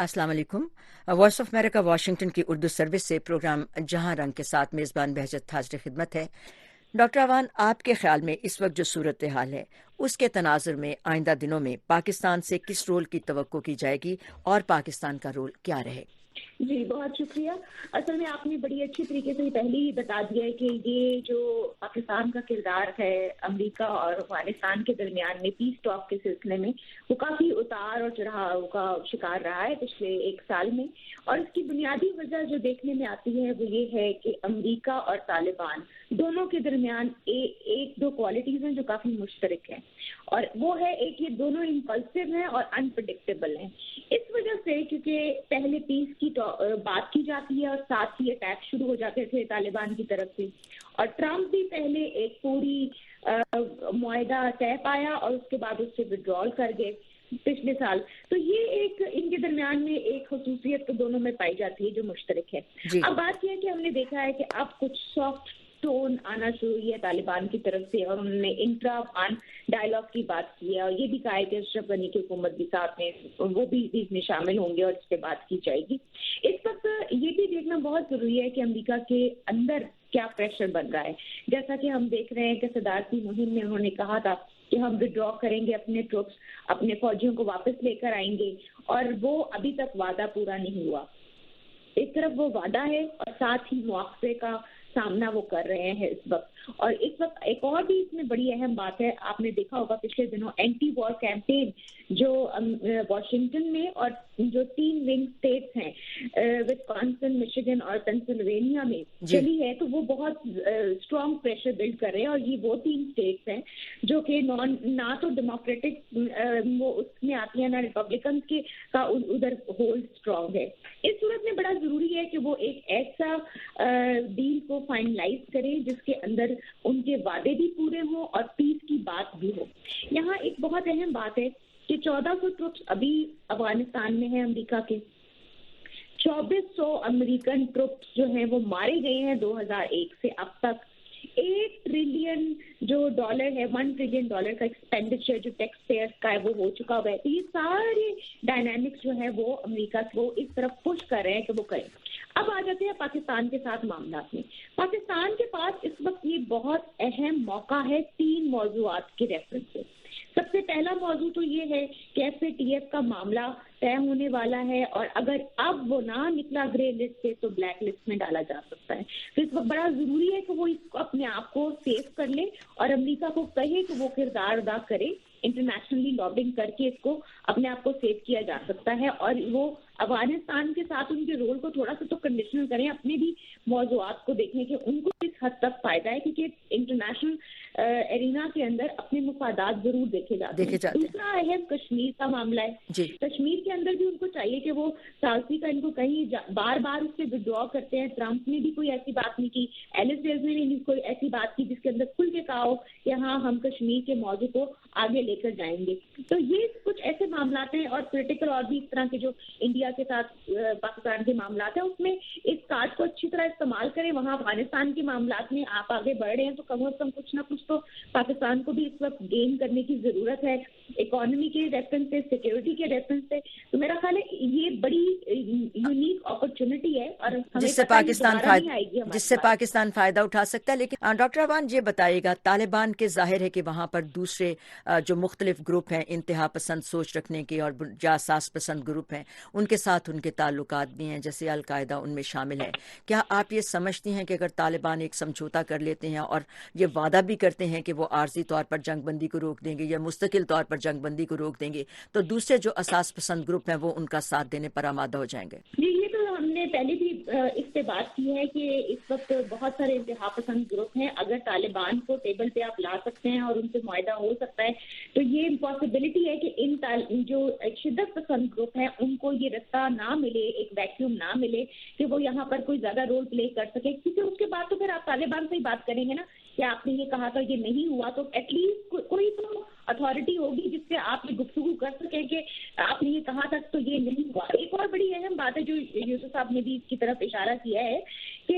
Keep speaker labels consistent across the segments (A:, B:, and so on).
A: अस्सलाम वालेकुम। Voice of America Washington की उर्दू सर्विस से प्रोग्राम जहां रंग के साथ मेज़बान बहजत हाज़िर खिदमत है। डॉक्टर अवान, आपके ख्याल में इस वक्त जो सूरत हाल है उसके तनाजुर में आइंदा दिनों में पाकिस्तान से किस रोल की तवक्को की जाएगी और पाकिस्तान का रोल क्या रहे?
B: जी, बहुत शुक्रिया। असल में आपने बड़ी अच्छी तरीके से पहले ही बता दिया है कि ये जो पाकिस्तान का किरदार है अमेरिका और अफगानिस्तान के दरमियान में पीस टॉक के सिलसिले में, वो काफ़ी उतार और चढ़ाव का शिकार रहा है पिछले एक साल में। और इसकी बुनियादी वजह जो देखने में आती है वो ये है कि अमेरिका और तालिबान दोनों के दरमियान एक दो क्वालिटीज़ हैं जो काफ़ी मुश्तरक हैं, और वो है एक, ये दोनों इम्पल्सिव हैं और अनप्रडिक्टेबल हैं। इस वजह से क्योंकि पहले पीस की बात की जाती है और साथ ही अटैक शुरू हो जाते थे तालिबान की तरफ से, और ट्रम्प भी पहले एक पूरी मुआहदा तय पाया और उसके बाद उससे विड्रॉल कर गए पिछले साल। तो ये एक इनके दरमियान में एक खसूसियत तो दोनों में पाई जाती है जो मुश्तरक है। अब बात यह है कि हमने देखा है कि अब कुछ सॉफ्ट टोन आना शुरू हुई है तालिबान की तरफ से, और उन्होंने इंट्रा अफगान डायलॉग की बात की है, और ये भी कहा है कि अशरफ गनी की हुकूमत भी साथ में, वो भी इसमें शामिल होंगे और इस पर बात की जाएगी। इस वक्त ये भी देखना बहुत जरूरी है कि अमेरिका के अंदर क्या प्रेशर बन रहा है। जैसा कि हम देख रहे हैं कि सदारती मुहिम में उन्होंने कहा था कि हम विड्रॉ करेंगे अपने ट्रुप्स, अपने फौजियों को वापस लेकर आएंगे, और वो अभी तक वादा पूरा नहीं हुआ। एक तरफ वो वादा है और साथ ही मुआवजे का सामना वो कर रहे हैं इस वक्त। और इस वक्त एक और भी इसमें बड़ी अहम बात है, आपने देखा होगा पिछले दिनों एंटी वॉर कैंपेन जो वॉशिंगटन में और जो 3 विंग स्टेट्स हैं विस्कॉन्सिन, मिशिगन और पेंसिल्वेनिया में चली है, तो वो बहुत स्ट्रॉन्ग प्रेशर बिल्ड कर रहे हैं। और ये वो 3 स्टेट्स हैं जो कि ना तो डेमोक्रेटिक वो उसमें आती है, ना रिपब्लिकन के का उधर होल्ड स्ट्रॉन्ग है। इस सूरत में बड़ा जरूरी है कि वो एक ऐसा डील को फाइनलाइज करें जिसके अंदर उनके वादे भी पूरे हों और पीस की बात भी हो। यहाँ एक बहुत अहम बात है कि 1400 ट्रुप्स अभी अफगानिस्तान में है अमेरिका के। 2400 अमेरिकन ट्रुप्स जो हैं वो मारे गए हैं 2001 से अब तक। $8 ट्रिलियन जो डॉलर है, $1 ट्रिलियन का एक्सपेंडिचर जो टैक्स पेयर्स का है वो हो चुका हुआ है। तो ये सारे डायनामिक्स जो है वो अमेरिका को इस तरफ पुश कर रहे हैं कि वो करें। अब आ जाते हैं पाकिस्तान के साथ मामला में। पाकिस्तान के पास इस वक्त ये बहुत अहम मौका है 3 मौजूआत के रेफरेंस से। सबसे पहला मौजू तो ये है कि FATF का मामला तय होने वाला है, और अगर अब वो ना निकला ग्रे लिस्ट से तो ब्लैक लिस्ट में डाला जा सकता है। तो इस वक्त बड़ा जरूरी है कि वो इसको अपने आप को सेफ कर ले और अमेरिका को कहे कि वो किरदार अदा करे, इंटरनेशनली लॉबिंग करके इसको अपने आप को सेव किया जा सकता है। और वो अफगानिस्तान के साथ उनके रोल को थोड़ा सा तो कंडीशनल करें, अपने भी मौजूआत को देखने के उनको किस हद तक फायदा है, क्योंकि इंटरनेशनल एरिना के अंदर अपने मुफादात जरूर देखे जाते हैं। दूसरा अहम कश्मीर का मामला है। कश्मीर के अंदर भी उनको चाहिए कि वो साउथी का इनको कहीं बार बार उससे विड्रॉ करते हैं। ट्रंप ने भी कोई ऐसी बात नहीं की, एलिस वेल्स ने भी कोई ऐसी बात की जिसके अंदर खुल के कहा हो कि हाँ हम कश्मीर के मौजू को आगे लेकर जाएंगे। तो ये कुछ ऐसे मामला हैं, और पोलिटिकल और भी इस तरह के जो इंडिया के साथ पाकिस्तान के मामला है उसमें इस कार्ड को अच्छी तरह इस्तेमाल करें। वहाँ अफगानिस्तान के मामला में आप आगे बढ़ रहे हैं तो कम से कम कुछ ना कुछ तो पाकिस्तान को भी इस वक्त गेन करने की जरूरत है, इकोनॉमी के रेफरेंस से, सिक्योरिटी के रेफरेंस से। तो मेरा ख्याल है ये बड़ी यूनिक अपॉर्चुनिटी है और
A: जिससे पाकिस्तान फायदा उठा सकता है। लेकिन डॉक्टर अवान ये बताइएगा, तालिबान के जाहिर है कि वहाँ पर दूसरे जो मुख्तलिफ ग्रुप हैं, इंतहा पसंद सोच रखने के और जासास पसंद ग्रुप हैं, उनके साथ उनके ताल्लुकात भी हैं, जैसे अलकायदा उनमें शामिल है। क्या आप ये समझती हैं कि अगर तालिबान एक समझौता कर लेते हैं और ये वादा भी करते हैं कि वो आर्जी तौर पर जंगबंदी को रोक देंगे या मुस्तकिल तौर पर जंगबंदी को रोक देंगे, तो दूसरे जो असास पसंद ग्रुप हैं वो उनका साथ देने पर आमादा हो जाएंगे?
B: ये तो हमने पहले भी इस पे बात की है कि इस वक्त बहुत सारे इंतहा पसंद ग्रुप हैं। अगर तालिबान को टेबल पे आप ला सकते हैं और उनसे मुआहदा हो सकता है तो ये पॉसिबिलिटी है कि इन जो शिद्दत पसंद ग्रुप हैं उनको ये रास्ता ना मिले, एक वैक्यूम ना मिले कि वो यहाँ पर कोई ज्यादा रोल प्ले कर सके। क्योंकि उसके बाद तो फिर आप तालिबान से ही बात करेंगे ना कि आपने ये कहा था ये नहीं हुआ, तो एटलीस्ट कोई तो अथॉरिटी होगी जिससे आप ये गुफ्तगू कर सकें कि आपने ये कहा था तो ये नहीं हुआ। एक और बड़ी अहम बात है जो यूसुफ साहब ने भी इसकी तरफ इशारा किया है कि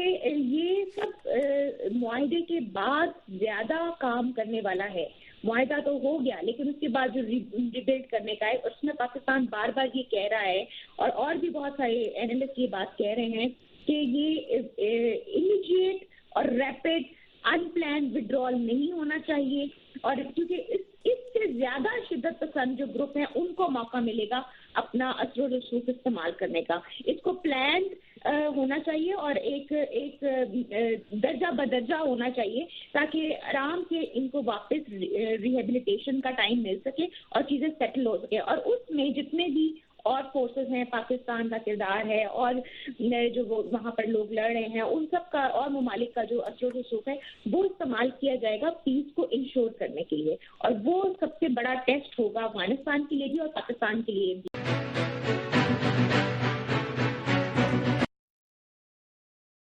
B: ये सब मुआहदे के बाद ज्यादा काम करने वाला है। معاہدہ تو ہو گیا لیکن اس کے بعد جو ریبلڈ کرنے کا ہے اس میں پاکستان بار بار یہ کہہ رہا ہے اور بھی بہت سارے اینالسٹ یہ بات کہہ رہے ہیں کہ یہ امیڈیٹ اور ریپڈ ان پلان وڈرال نہیں ہونا چاہیے، اور کیونکہ اس سے زیادہ شدت پسند جو گروپ ہیں ان کو موقع ملے گا اپنا اثر و رسوخ استعمال کرنے کا. اس کو پلان ہونا چاہیے اور ایک درجہ بدرجہ ہونا چاہیے تاکہ آرام سے ان کو واپس ریہیبلیٹیشن کا ٹائم مل سکے اور چیزیں سیٹل ہو سکے. اور اس میں جتنے بھی اور فورسز ہیں، پاکستان کا کردار ہے اور جو وہ وہاں پر لوگ لڑ رہے ہیں ان سب کا اور ممالک کا جو اثر و رسوخ ہے وہ استعمال کیا جائے گا پیس کو انشور کرنے کے لیے، اور وہ سب سے بڑا ٹیسٹ ہوگا افغانستان کے لیے بھی اور پاکستان کے لیے بھی.